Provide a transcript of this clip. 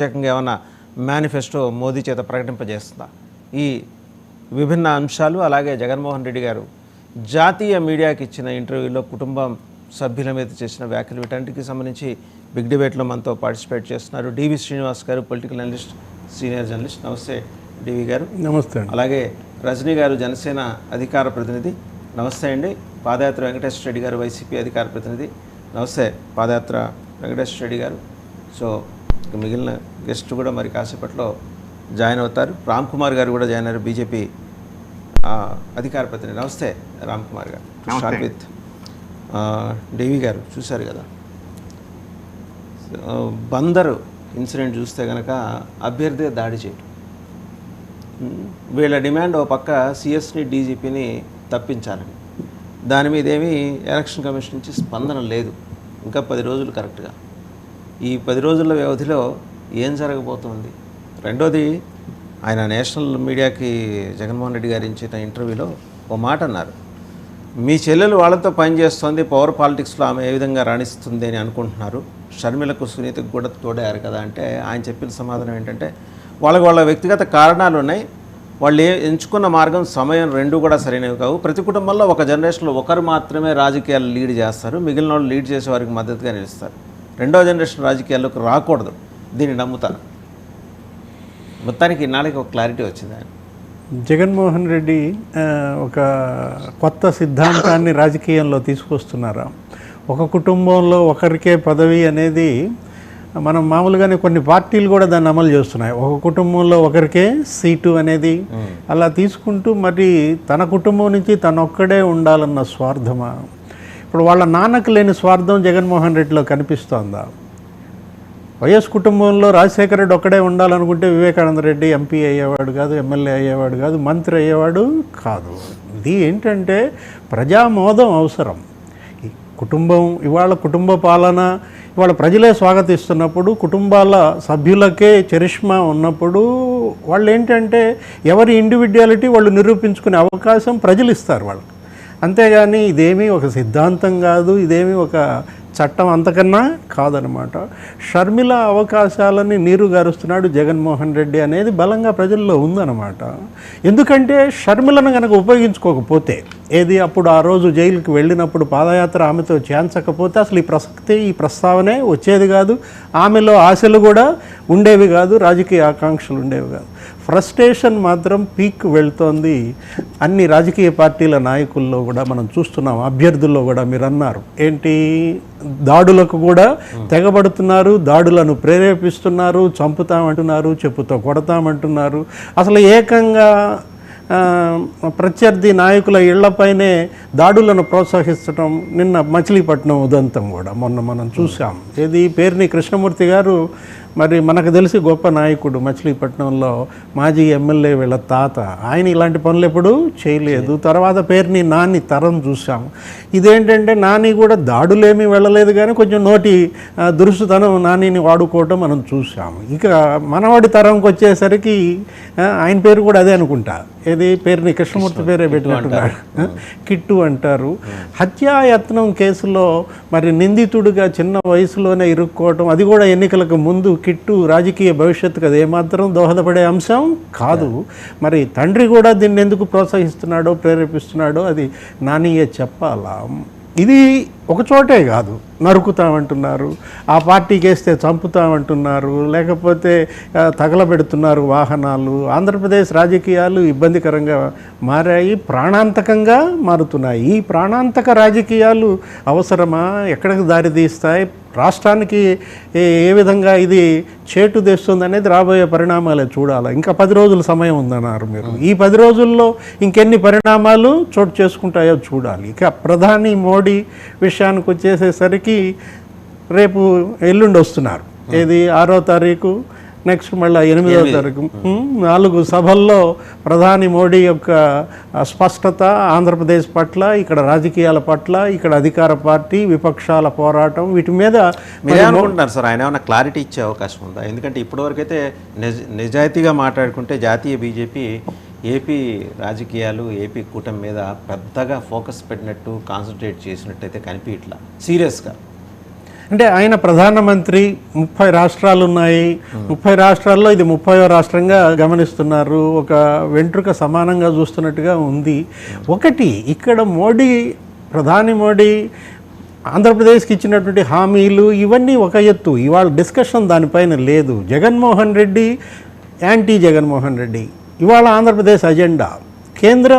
ప్రత్యేకంగా ఏమన్నా మేనిఫెస్టో మోదీ చేత ప్రకటింపజేస్తుందా? ఈ విభిన్న అంశాలు, అలాగే జగన్మోహన్ రెడ్డి గారు జాతీయ మీడియాకి ఇచ్చిన ఇంటర్వ్యూలో కుటుంబం సభ్యుల మీద చేసిన వ్యాఖ్యలు, వీటన్నిటికి సంబంధించి బిగ్ డిబేట్లో మనతో పార్టిసిపేట్ చేస్తున్నారు డివి శ్రీనివాస్ గారు, పొలిటికల్ అనలిస్ట్, సీనియర్ జర్నలిస్ట్. నమస్తే డివి గారు. నమస్తే. అలాగే రజనీ గారు, జనసేన అధికార ప్రతినిధి. నమస్తే అండి. పాదయాత్ర వెంకటేశ్వర రెడ్డి గారు, వైసీపీ అధికార ప్రతినిధి. నమస్తే పాదయాత్ర వెంకటేశ్వర రెడ్డి గారు. సో మిగిలిన గెస్ట్ కూడా మరి కాసేపట్లో జాయిన్ అవుతారు. రామ్ కుమార్ గారు కూడా జాయిన్ అయ్యారు, బీజేపీ అధికార ప్రతినిధి. నమస్తే రామ్ కుమార్ గారు. స్టార్ట్ విత్ డివి గారు. చూశారు కదా బందరు ఇన్సిడెంట్ చూస్తే కనుక అభ్యర్థి దాడి చేయడం, వీళ్ళ డిమాండ్ ఓ పక్క సిఎస్ని డీజీపీని తప్పించాలని. దాని మీద ఏమీ ఎలక్షన్ కమిషన్ నుంచి స్పందన లేదు. ఇంకా 10 రోజులు కరెక్ట్గా. ఈ 10 రోజుల వ్యవధిలో ఏం జరగబోతోంది? రెండోది, ఆయన నేషనల్ మీడియాకి జగన్మోహన్ రెడ్డి గారు ఇచ్చిన ఇంటర్వ్యూలో ఓ మాట అన్నారు, మీ చెల్లెలు వాళ్ళతో పనిచేస్తుంది, పవర్ పాలిటిక్స్లో ఆమె ఏ విధంగా రాణిస్తుంది అని అనుకుంటున్నారు, షర్మిలకు సునీతకు కూడా తోడారు కదా అంటే ఆయన చెప్పిన సమాధానం ఏంటంటే, వాళ్ళ వ్యక్తిగత కారణాలు ఉన్నాయి, వాళ్ళు ఎంచుకున్న మార్గం, సమయం రెండూ కూడా సరైనవి కావు. ప్రతి కుటుంబంలో ఒక జనరేషన్లో ఒకరు మాత్రమే రాజకీయాలు లీడ్ చేస్తారు, మిగిలిన వాళ్ళు లీడ్ చేసే వారికి మద్దతుగా నిలుస్తారు. రెండో జనరేషన్ రాజకీయాల్లోకి రాకూడదు, దీన్ని నమ్ముతారు. మొత్తానికి ఇన్నాళ్ళకి ఒక క్లారిటీ వచ్చింది. ఆయన జగన్మోహన్ రెడ్డి ఒక కొత్త సిద్ధాంతాన్ని రాజకీయంలో తీసుకొస్తున్నారా? ఒక కుటుంబంలో ఒకరికే పదవి అనేది మనం మామూలుగానే కొన్ని పార్టీలు కూడా దాన్ని అమలు చేస్తున్నాయి. ఒక కుటుంబంలో ఒకరికే సీటు అనేది అలా తీసుకుంటూ, మరి తన కుటుంబం నుంచి తనొక్కడే ఉండాలన్న స్వార్థమా? ఇప్పుడు వాళ్ళ నాన్నకు లేని స్వార్థం జగన్మోహన్ రెడ్డిలో కనిపిస్తోందా? వైఎస్ కుటుంబంలో రాజశేఖర రెడ్డి ఒక్కడే ఉండాలనుకుంటే వివేకానంద రెడ్డి ఎంపీ అయ్యేవాడు కాదు, ఎమ్మెల్యే అయ్యేవాడు కాదు, మంత్రి అయ్యేవాడు కాదు. ఇది ఏంటంటే ప్రజామోదం అవసరం. ఈ కుటుంబం ఇవాళ కుటుంబ పాలన ఇవాళ ప్రజలే స్వాగతిస్తున్నప్పుడు, కుటుంబాల సభ్యులకే చరిష్మా ఉన్నప్పుడు, వాళ్ళు ఏంటంటే ఎవరి ఇండివిడ్యువాలిటీ వాళ్ళు నిరూపించుకునే అవకాశం ప్రజలు ఇస్తారు వాళ్ళకి. అంతేగాని ఇదేమీ ఒక సిద్ధాంతం కాదు, ఇదేమీ ఒక చట్టం అంతకన్నా కాదనమాట. షర్మిల అవకాశాలని నీరు గారుస్తున్నాడు జగన్మోహన్ రెడ్డి అనేది బలంగా ప్రజల్లో ఉందన్నమాట. ఎందుకంటే షర్మిలను కనుక ఉపయోగించుకోకపోతే, ఏది అప్పుడు ఆ రోజు జైలుకి వెళ్ళినప్పుడు పాదయాత్ర ఆమెతో చేయించకపోతే అసలు ఈ ప్రస్తావనే వచ్చేది కాదు, ఆమెలో ఆశలు కూడా ఉండేవి కాదు, రాజకీయ ఆకాంక్షలు ఉండేవి కాదు. ఫ్రస్ట్రేషన్ మాత్రం పీక్ వెళ్తోంది అన్ని రాజకీయ పార్టీల నాయకుల్లో కూడా మనం చూస్తున్నాం. అభ్యర్థుల్లో కూడా మీరు అన్నారు ఏంటి, దాడులకు కూడా తెగబడుతున్నారు, దాడులను ప్రేరేపిస్తున్నారు, చంపుతామంటున్నారు, చెప్పుతో కొడతామంటున్నారు. అసలు ఏకంగా ప్రత్యర్థి నాయకుల ఇళ్లపైనే దాడులను ప్రోత్సహిస్తడం నిన్న మచిలీపట్నం ఉదంతం కూడా మొన్న మనం చూసాం. ఏది పేర్ని కృష్ణమూర్తి గారు, మరి మనకు తెలిసి గొప్ప నాయకుడు, మచిలీపట్నంలో మాజీ ఎమ్మెల్యే వీళ్ళ తాత, ఆయన ఇలాంటి పనులు ఎప్పుడూ చేయలేదు. తర్వాత పేరుని నాని తరం చూసాము. ఇదేంటంటే నాని కూడా దాడులేమీ వెళ్ళలేదు, కానీ కొంచెం నోటి దురుసుతనం నానిని వాడుకోవటం మనం చూసాము. ఇక మనవాడి తరంకి వచ్చేసరికి ఆయన పేరు కూడా అదే అనుకుంటా, ఏది పేరుని కృష్ణమూర్తి పేరే పెట్టుకుంటున్నాడు, కిట్టు అంటారు. హత్యాయత్నం కేసులో మరి నిందితుడిగా చిన్న వయసులోనే ఇరుక్కోవటం, అది కూడా ఎన్నికలకు ముందు. కిట్టు రాజకీయ భవిష్యత్తుకు అది ఏమాత్రం దోహదపడే అంశం కాదు. మరి తండ్రి కూడా దీన్ని ఎందుకు ప్రోత్సహిస్తున్నాడో ప్రేరేపిస్తున్నాడో అది నానియే చెప్పాలా. ఇది ఒకచోటే కాదు, నరుకుతామంటున్నారు, ఆ పార్టీకి వేస్తే చంపుతామంటున్నారు, లేకపోతే తగలబెడుతున్నారు వాహనాలు. ఆంధ్రప్రదేశ్ రాజకీయాలు ఇబ్బందికరంగా మారాయి, ప్రాణాంతకంగా మారుతున్నాయి. ఈ ప్రాణాంతక రాజకీయాలు అవసరమా? ఎక్కడికి దారితీస్తాయి? రాష్ట్రానికి ఏ విధంగా ఇది చేటు తెస్తుంది అనేది రాబోయే పరిణామాలే చూడాలి. ఇంకా 10 రోజుల సమయం ఉందన్నారు మీరు. ఈ 10 రోజుల్లో ఇంకెన్ని పరిణామాలు చోటు చేసుకుంటాయో చూడాలి. ఇక ప్రధాని మోడీ విషయానికి వచ్చేసేసరికి రేపు ఎల్లుండి వస్తున్నారు, ఏది 6వ తారీఖు, నెక్స్ట్ మళ్ళీ 8వ తారీఖు. 4 సభల్లో ప్రధాని మోడీ యొక్క స్పష్టత ఆంధ్రప్రదేశ్ పట్ల, ఇక్కడ రాజకీయాల పట్ల, ఇక్కడ అధికార పార్టీ విపక్షాల పోరాటం, వీటి మీద మీరేమనుకుంటున్నారు సార్? ఆయన ఏమైనా క్లారిటీ ఇచ్చే అవకాశం ఉందా? ఎందుకంటే ఇప్పటివరకైతే నిజాయితీగా మాట్లాడుకుంటే జాతీయ బీజేపీ ఏపీ రాజకీయాలు, ఏపీ కూటమి మీద పెద్దగా ఫోకస్ పెట్టినట్టు, కాన్సన్ట్రేట్ చేసినట్టయితే కనిపించట్లా సీరియస్గా. అంటే ఆయన ప్రధానమంత్రి, 30 రాష్ట్రాలు ఉన్నాయి, 30 రాష్ట్రాల్లో ఇది 30వ రాష్ట్రంగా గమనిస్తున్నారు, ఒక వెంట్రుక సమానంగా చూస్తున్నట్టుగా ఉంది. ఒకటి ఇక్కడ ప్రధాని మోడీ ఆంధ్రప్రదేశ్కి ఇచ్చినటువంటి హామీలు ఇవన్నీ ఒక ఎత్తు, ఇవాళ డిస్కషన్ దానిపైన లేదు. జగన్మోహన్ రెడ్డి, యాంటీ జగన్మోహన్ రెడ్డి, ఇవాళ ఆంధ్రప్రదేశ్ అజెండా కేంద్రం